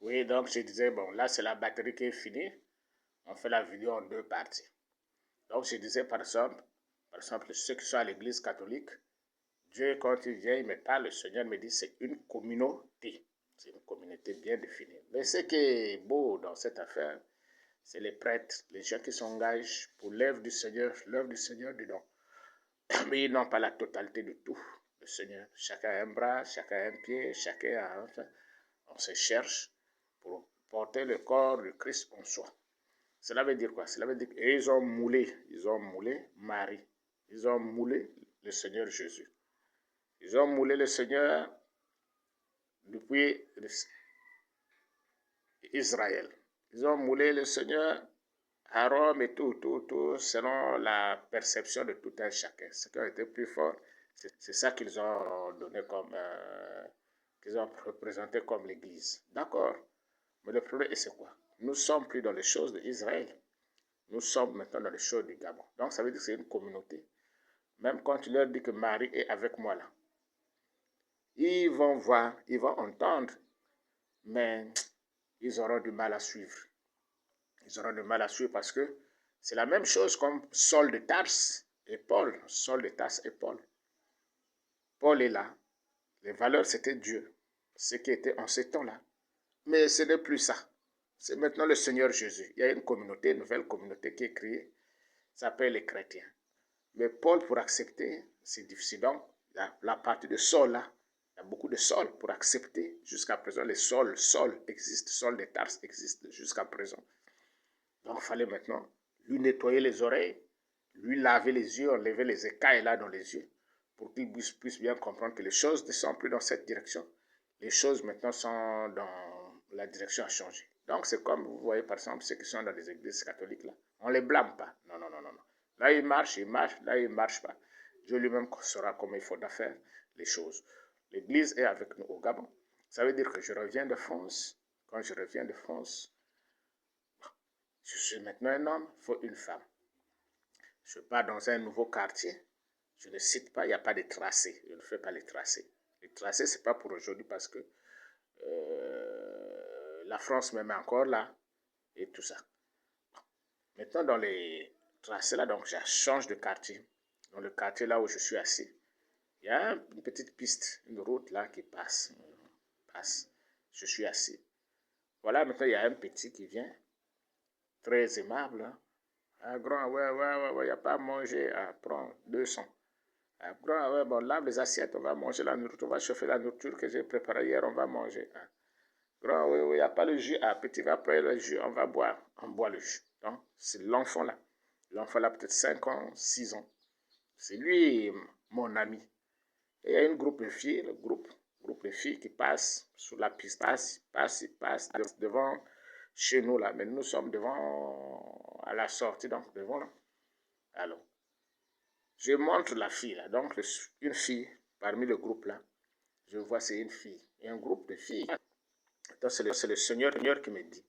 Oui, donc je disais, bon, là c'est la batterie qui est finie. On fait la vidéo en deux parties. Donc je disais par exemple, ceux qui sont à l'église catholique, Dieu quand il vient, il me parle, le Seigneur me dit c'est une communauté. C'est une communauté bien définie. Mais ce qui est beau dans cette affaire, c'est les prêtres, les gens qui s'engagent pour l'œuvre du Seigneur dedans. Mais ils n'ont pas la totalité de tout, le Seigneur. Chacun a un bras, chacun a un pied, chacun a un... On se cherche pour porter le corps du Christ en soi. Cela veut dire quoi? Cela veut dire qu'ils ont moulé Marie. Ils ont moulé le Seigneur Jésus. Ils ont moulé le Seigneur depuis Israël. Ils ont moulé le Seigneur à Rome et tout, selon la perception de tout un chacun. Ce qui a été plus fort, c'est ça qu'ils ont donné comme, qu'ils ont représenté comme l'Église. D'accord. Mais le problème, c'est quoi? Nous ne sommes plus dans les choses d'Israël. Nous sommes maintenant dans les choses du Gabon. Donc ça veut dire que c'est une communauté. Même quand tu leur dis que Marie est avec moi là, ils vont voir, ils vont entendre, mais ils auront du mal à suivre. Ils auront du mal à suivre parce que c'est la même chose comme Saul de Tarse et Paul. Saul de Tarse et Paul. Paul est là. Les valeurs, c'était Dieu. Ce qui était en ces temps-là. Mais ce n'est plus ça. C'est maintenant le Seigneur Jésus. Il y a une communauté, une nouvelle communauté qui est créée. Ça s'appelle les chrétiens. Mais Paul, pour accepter, c'est difficile. Donc, la partie de Saul, là, il y a beaucoup de Saul pour accepter. Jusqu'à présent, les Saul existent. Saul de Tarse existe jusqu'à présent. Donc, il fallait maintenant lui nettoyer les oreilles, lui laver les yeux, enlever les écailles là dans les yeux, pour qu'il puisse bien comprendre que les choses ne sont plus dans cette direction. Les choses maintenant sont dans la direction à changer. Donc, c'est comme vous voyez, par exemple, ceux qui sont dans les églises catholiques là. On ne les blâme pas. Non, non, non, non. Là, ils marchent. Là, ils ne marchent pas. Dieu lui-même saura comment il faudra faire les choses. L'église est avec nous au Gabon. Ça veut dire que je reviens de France. Quand je reviens de France, je suis maintenant un homme, il faut une femme. Je pars dans un nouveau quartier. Je ne cite pas, il n'y a pas de tracé. Je ne fais pas les tracés. Les tracés, ce n'est pas pour aujourd'hui parce que la France me met encore là et tout ça. Maintenant, dans les tracés là, donc je change de quartier. Dans le quartier là où je suis assis, il y a une petite piste, une route là qui passe. Je suis assis. Voilà, maintenant il y a un petit qui vient, très aimable. Hein. Ah, grand, ouais, il n'y a pas à manger. Ah, prends 200. Ah, grand, ouais, bon, lave les assiettes, on va manger la nourriture, on va chauffer la nourriture que j'ai préparée hier, on va manger. Ah. Grand, oui, il n'y a pas le jus. Ah, petit, va prendre le jus, on va boire. On boit le jus. Donc, c'est l'enfant là. L'enfant là, peut-être 5 ans, 6 ans. C'est lui, mon ami. Et il y a une groupe de filles, le groupe de filles qui passent sur la piste, passe devant chez nous là. Mais nous sommes devant, à la sortie, donc devant là. Alors, je montre la fille là. Donc, une fille parmi le groupe là. Je vois, c'est une fille. Et un groupe de filles. Donc, c'est le Seigneur qui me dit.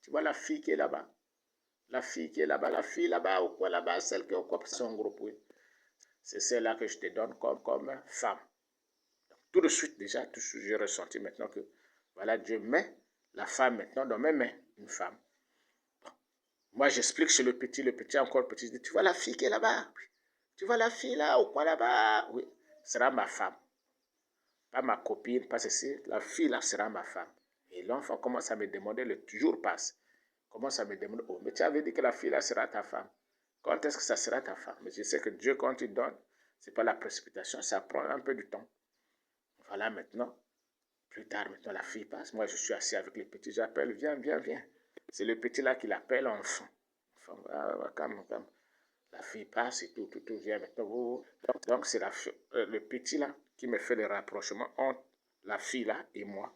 Tu vois la fille qui est là-bas? La fille qui est là-bas, la fille là-bas, ou quoi là-bas, celle qui occupe son groupe, oui. C'est celle-là que je te donne comme femme. Donc, tout de suite, déjà, j'ai ressenti maintenant que, voilà, Dieu met la femme maintenant dans mes mains, une femme. Bon. Moi, j'explique chez le petit encore petit, je dis, tu vois la fille qui est là-bas? Tu vois la fille là, ou quoi là-bas? Oui, ce sera ma femme. Pas ma copine, pas ceci. La fille là sera ma femme. Et l'enfant commence à me demander, le jour passe, commence à me demander, oh, mais tu avais dit que la fille là sera ta femme. Quand est-ce que ça sera ta femme? Mais je sais que Dieu, quand il donne, ce n'est pas la précipitation, ça prend un peu de temps. Voilà maintenant, plus tard, maintenant la fille passe. Moi, je suis assis avec le petit, j'appelle, viens. C'est le petit là qui l'appelle enfant. Calme. La fille passe et tout vient maintenant. Donc, c'est le petit là qui me fait le rapprochement entre la fille là et moi.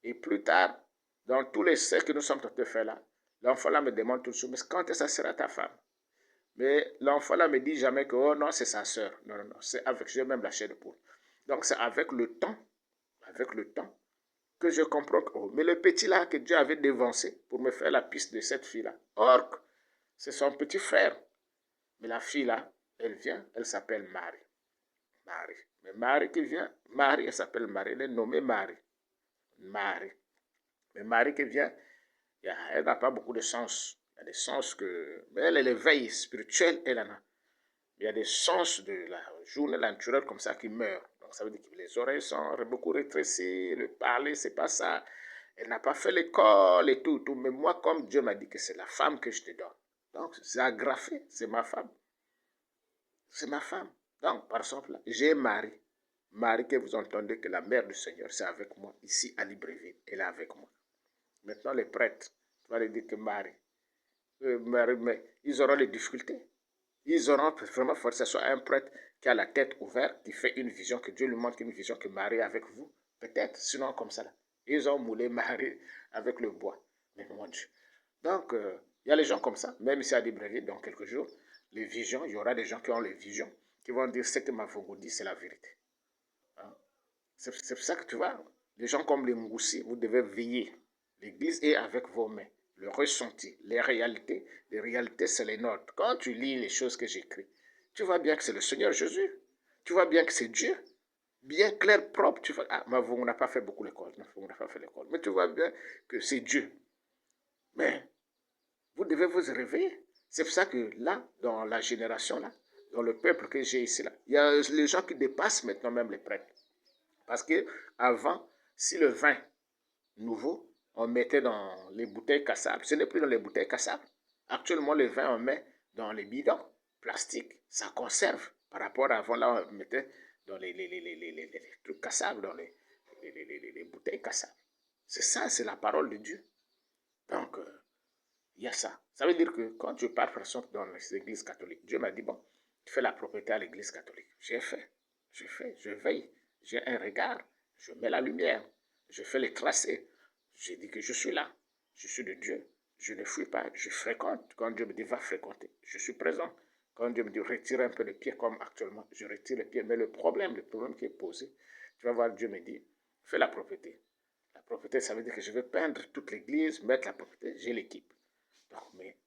Et plus tard, dans tous les cercles que nous sommes en train de faire là, l'enfant là me demande tout de suite, mais quand est-ce que ça sera ta femme? Mais l'enfant là me dit jamais que, oh non, c'est sa sœur. Non, c'est avec, j'ai même la chair de poule. Donc, c'est avec le temps, que je comprends que, oh, mais le petit là que Dieu avait dévancé pour me faire la piste de cette fille là, or, c'est son petit frère. Mais la fille là, elle vient, elle s'appelle Marie. Mais Marie qui vient, elle s'appelle Marie, elle est nommée Marie. Mais Marie qui vient, elle n'a pas beaucoup de sens. Il y a des sens que... Mais elle est l'éveil spirituel, elle en a. Il y a des sens de la journée naturelle comme ça qui meurent. Donc ça veut dire que les oreilles sont beaucoup rétrécies, le parler, c'est pas ça. Elle n'a pas fait l'école et tout. Mais moi, comme Dieu m'a dit que c'est la femme que je te donne. Donc c'est agrafé, c'est ma femme. C'est ma femme. Donc, par exemple, j'ai Marie. Marie que vous entendez que la mère du Seigneur, c'est avec moi, ici à Libreville. Elle est avec moi. Maintenant, les prêtres, tu vas leur dire que Marie, mais ils auront des difficultés. Ils auront vraiment, il faut que ce soit un prêtre qui a la tête ouverte, qui fait une vision, que Dieu lui montre une vision, que Marie est avec vous. Peut-être, sinon comme ça. Là. Ils ont moulé Marie avec le bois. Mais mon Dieu. Donc, il y a les gens comme ça, même ici à Libreville, dans quelques jours, les visions, il y aura des gens qui ont les visions, qui vont dire ce que Mavungu dit, c'est la vérité. Hein? C'est pour ça que tu vois, les gens comme les Ngoussi, vous devez veiller. L'Église est avec vos mains. Le ressenti, les réalités c'est les nôtres. Quand tu lis les choses que j'écris, tu vois bien que c'est le Seigneur Jésus. Tu vois bien que c'est Dieu. Bien clair, propre. Tu vois, on n'a pas fait beaucoup l'école. On n'a pas fait l'école. Mais tu vois bien que c'est Dieu. Mais vous devez vous réveiller. C'est pour ça que là, dans la génération, là, dans le peuple que j'ai ici, là, il y a les gens qui dépassent maintenant même les prêtres. Parce que avant, si le vin nouveau, on mettait dans les bouteilles cassables, ce n'est plus dans les bouteilles cassables. Actuellement, le vin, on met dans les bidons plastiques. Ça conserve. Par rapport à avant, là, on mettait dans les trucs cassables, dans les bouteilles cassables. C'est ça, c'est la parole de Dieu. Donc, il y a ça. Ça veut dire que quand je pars, par exemple, dans les églises catholiques, Dieu m'a dit, bon, tu fais la propriété à l'église catholique. J'ai fait, je veille, j'ai un regard, je mets la lumière, je fais les tracés. J'ai dit que je suis là, je suis de Dieu, je ne fuis pas, je fréquente. Quand Dieu me dit, va fréquenter, je suis présent. Quand Dieu me dit, retire un peu les pieds, comme actuellement, je retire les pieds. Mais le problème qui est posé, tu vas voir, Dieu me dit, fais la propriété. La propriété, ça veut dire que je vais peindre toute l'église, mettre la propriété, j'ai l'équipe. Donc, mais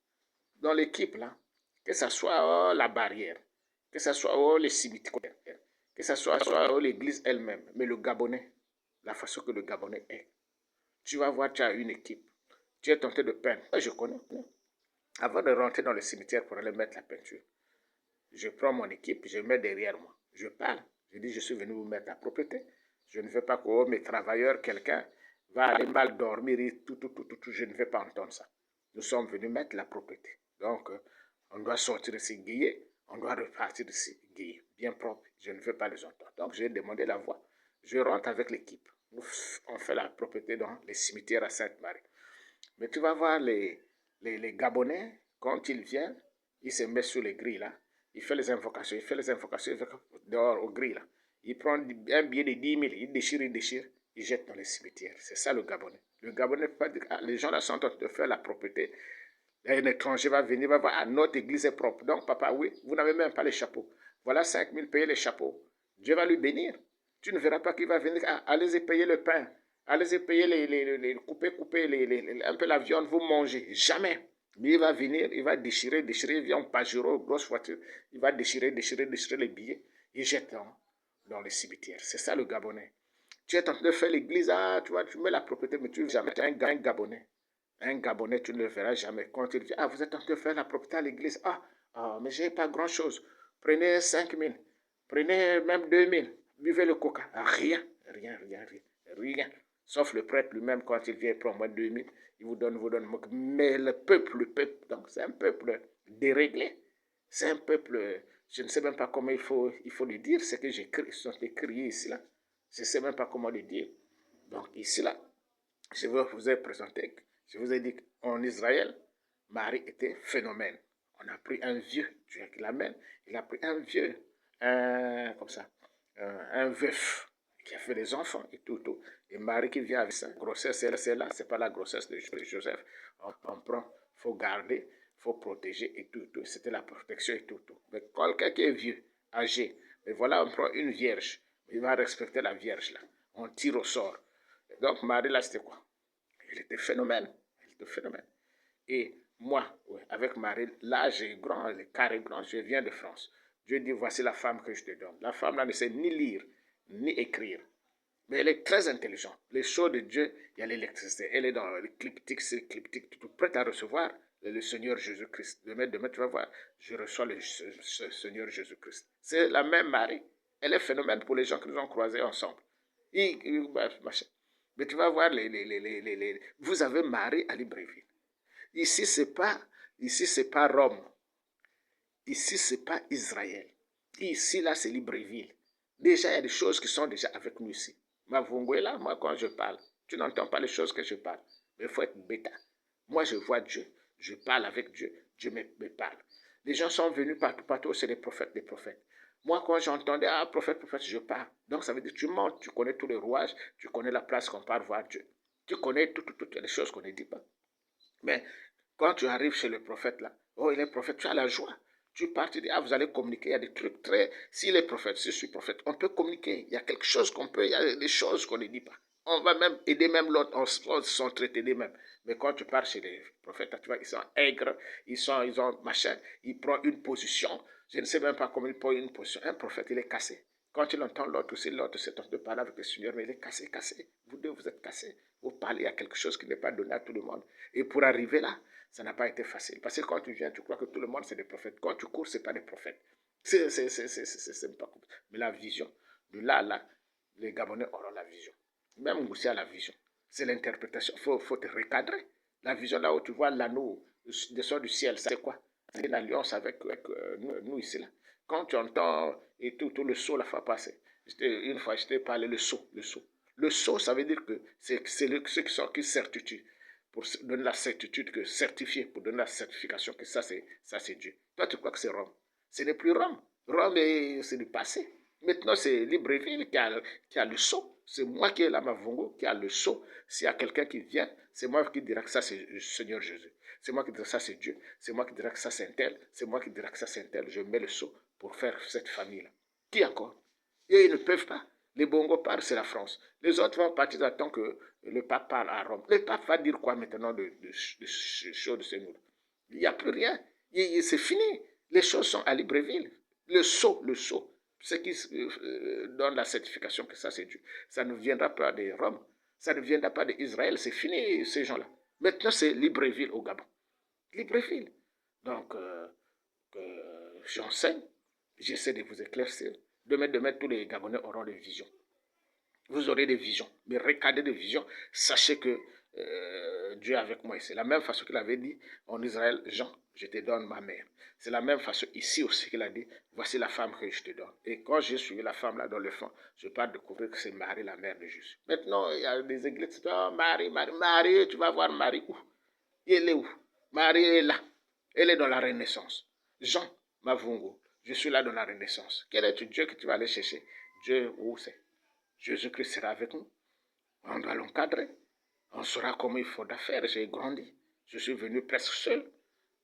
dans l'équipe, là, que ce soit la barrière, que ce soit les cimetières, que ce soit l'église elle-même, mais le Gabonais, la façon que le Gabonais est, tu vas voir, tu as une équipe, tu es tenté de peindre. Je connais. Avant de rentrer dans le cimetière pour aller mettre la peinture, je prends mon équipe, je mets derrière moi, je parle, je dis, je suis venu vous mettre la propriété. Je ne veux pas que mes travailleurs, quelqu'un va aller mal dormir, tout, je ne vais pas entendre ça. Nous sommes venus mettre la propriété. Donc, on doit sortir ici guillé, on doit repartir ici guillé, bien propre. Je ne veux pas les entendre. Donc, j'ai demandé la voix. Je rentre avec l'équipe. On fait la propriété dans les cimetières à Sainte-Marie. Mais tu vas voir les Gabonais, quand ils viennent, ils se mettent sur les grilles là. Il fait les invocations, dehors aux grilles là. Il prend un billet de 10 000, il déchire, il jette dans les cimetières. C'est ça le Gabonais. Le Gabonais peut pas dire, les gens là sont en train de faire la propriété. Un étranger va venir, va voir, notre église est propre. Donc, papa, oui, vous n'avez même pas les chapeaux. Voilà 5 000, payez les chapeaux. Dieu va lui bénir. Tu ne verras pas qu'il va venir, allez-y payer le pain. Allez-y payer couper un peu la viande, vous mangez. Jamais. Mais il va venir, il va déchirer, il vient en Pajero, grosse voiture. Il va déchirer les billets. Il jette dans les cimetières. C'est ça le Gabonais. Tu es en train de faire l'église, tu vois, tu mets la propriété, mais tu ne jamais. Tu es un Gabonais. Un Gabonais, tu ne le verras jamais. Quand il dit, vous êtes en train de faire la propriété à l'église. Mais je n'ai pas grand-chose. Prenez 5 000. Prenez même 2 000. Buvez le coca. Rien. Sauf le prêtre lui-même, quand il vient prendre moins 2 000, il vous donne. Mais le peuple, donc c'est un peuple déréglé. C'est un peuple, je ne sais même pas comment il faut le dire, ce que j'écris, sont écrits ici, là. Je ne sais même pas comment le dire. Donc ici, là, je vous ai présenté, je vous ai dit qu'en Israël, Marie était phénomène. On a pris un vieux, Dieu qui l'amène, il a pris un vieux, comme ça, un veuf qui a fait des enfants et tout. Et Marie qui vient avec sa grossesse, c'est là, c'est pas la grossesse de Joseph. On prend, il faut garder, il faut protéger et tout. C'était la protection et tout. Mais quelqu'un qui est vieux, âgé, mais voilà, on prend une vierge, il va respecter la vierge là. On tire au sort. Donc Marie là, c'était quoi? Elle était phénomène. Et moi, avec Marie, l'âge est grand, le quart est grand, je viens de France. Dieu dit, voici la femme que je te donne. La femme là ne sait ni lire, ni écrire. Mais elle est très intelligente. Les choses de Dieu, il y a l'électricité. Elle est dans l'écliptique, c'est l'écliptique. Tu es prête à recevoir le Seigneur Jésus-Christ. Demain, tu vas voir, je reçois le Seigneur Jésus-Christ. C'est la même Marie. Elle est phénomène pour les gens qui nous ont croisés ensemble. Mais tu vas voir, vous avez Marie à Libreville. Ici, c'est pas Rome. Ici, c'est pas Israël. Ici, là, c'est Libreville. Déjà, il y a des choses qui sont déjà avec nous ici. Mavungo est là, moi, quand je parle, tu n'entends pas les choses que je parle. Mais il faut être bêta. Moi, je vois Dieu. Je parle avec Dieu. Dieu me parle. Les gens sont venus partout, c'est des prophètes, des prophètes. Moi, quand j'entendais, prophète, je parle. Donc, ça veut dire que tu montes, tu connais tous les rouages, tu connais la place qu'on part voir Dieu. Tu connais toutes les choses qu'on ne dit pas. Mais quand tu arrives chez le prophète, là, oh, il est prophète, tu as la joie. Tu pars, tu dis, vous allez communiquer. Il y a des trucs très. S'il est prophète, si je suis prophète, on peut communiquer. Il y a quelque chose qu'on peut, il y a des choses qu'on ne dit pas. On va même aider même l'autre, on s'entraider même. Mais quand tu pars chez les prophètes, tu vois, ils sont aigres, ils ont machin, ils prennent une position. Je ne sais même pas comment ils prennent une position. Un prophète, il est cassé. Quand il entend l'autre aussi, l'autre c'est de parler avec le Seigneur, mais il est cassé, cassé. Vous deux, vous êtes cassés. Vous parlez à quelque chose qui n'est pas donné à tout le monde. Et pour arriver là, ça n'a pas été facile. Parce que quand tu viens, tu crois que tout le monde c'est des prophètes. Quand tu cours, ce n'est pas des prophètes. C'est pas comme ça. Mais la vision, de là à là, les Gabonais auront la vision. Même Moussi a la vision. C'est l'interprétation. Il faut te recadrer. La vision, là où tu vois l'anneau descend du ciel, c'est quoi? C'est l'alliance avec nous ici. Là. Quand tu entends et tout le saut la fois passée, une fois, je t'ai parlé le saut. Le saut, ça veut dire que c'est ceux qui sont qui certitude pour donner la certitude, que certifier, pour donner la certification que ça c'est Dieu. Toi, tu crois que c'est Rome. Ce n'est plus Rome. Rome, c'est du passé. Maintenant, c'est Libreville qui a le sceau. C'est moi qui est là, Mavungo, qui a le sceau. S'il y a quelqu'un qui vient, c'est moi qui dirai que ça, c'est le Seigneur Jésus. C'est moi qui dirai que ça, c'est Dieu. C'est moi qui dirai que ça, c'est un tel. C'est moi qui dirai que ça, c'est un tel. Je mets le sceau pour faire cette famille-là. Qui encore? Et ils ne peuvent pas. Les Bongo parlent, c'est la France. Les autres vont partir attendre que le pape parle à Rome. Le pape va dire quoi maintenant de choses de ces nous? Il n'y a plus rien. C'est fini. Les choses sont à Libreville. Le sceau. Ce qui donne la certification que ça c'est Dieu. Ça ne viendra pas de Rome. Ça ne viendra pas d'Israël. C'est fini, ces gens-là. Maintenant, c'est Libreville au Gabon. Libreville. Donc, j'enseigne. J'essaie de vous éclaircir. Demain, tous les Gabonais auront des visions. Vous aurez des visions. Mais regardez des visions. Sachez que Dieu est avec moi. C'est la même façon qu'il avait dit en Israël, Jean, je te donne ma mère. C'est la même façon ici aussi qu'il a dit, voici la femme que je te donne. Et quand j'ai suivi la femme là dans le fond, je pars découvrir que c'est Marie, la mère de Jésus. Maintenant, il y a des églises qui disent, oh, Marie, tu vas voir Marie où? Elle est où? Marie est là. Elle est dans la Renaissance. Jean Mavungo, je suis là dans la Renaissance. Quel est Dieu que tu vas aller chercher? Dieu, où c'est? Jésus-Christ sera avec nous. On doit l'encadrer. On saura comment il faut faire. J'ai grandi. Je suis venu presque seul.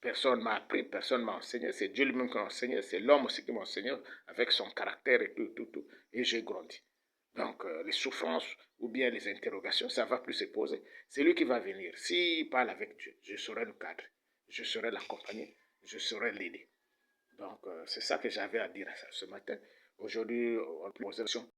Personne ne m'a appris, personne ne m'a enseigné. C'est Dieu lui-même qui m'a enseigné. C'est l'homme aussi qui m'a enseigné avec son caractère et tout. Et j'ai grandi. Donc, les souffrances ou bien les interrogations, ça ne va plus se poser. C'est lui qui va venir. S'il parle avec Dieu, je saurai le cadre. Je saurai l'accompagner. Je saurai l'aider. Donc, c'est ça que j'avais à dire ce matin. Aujourd'hui, on pose la question.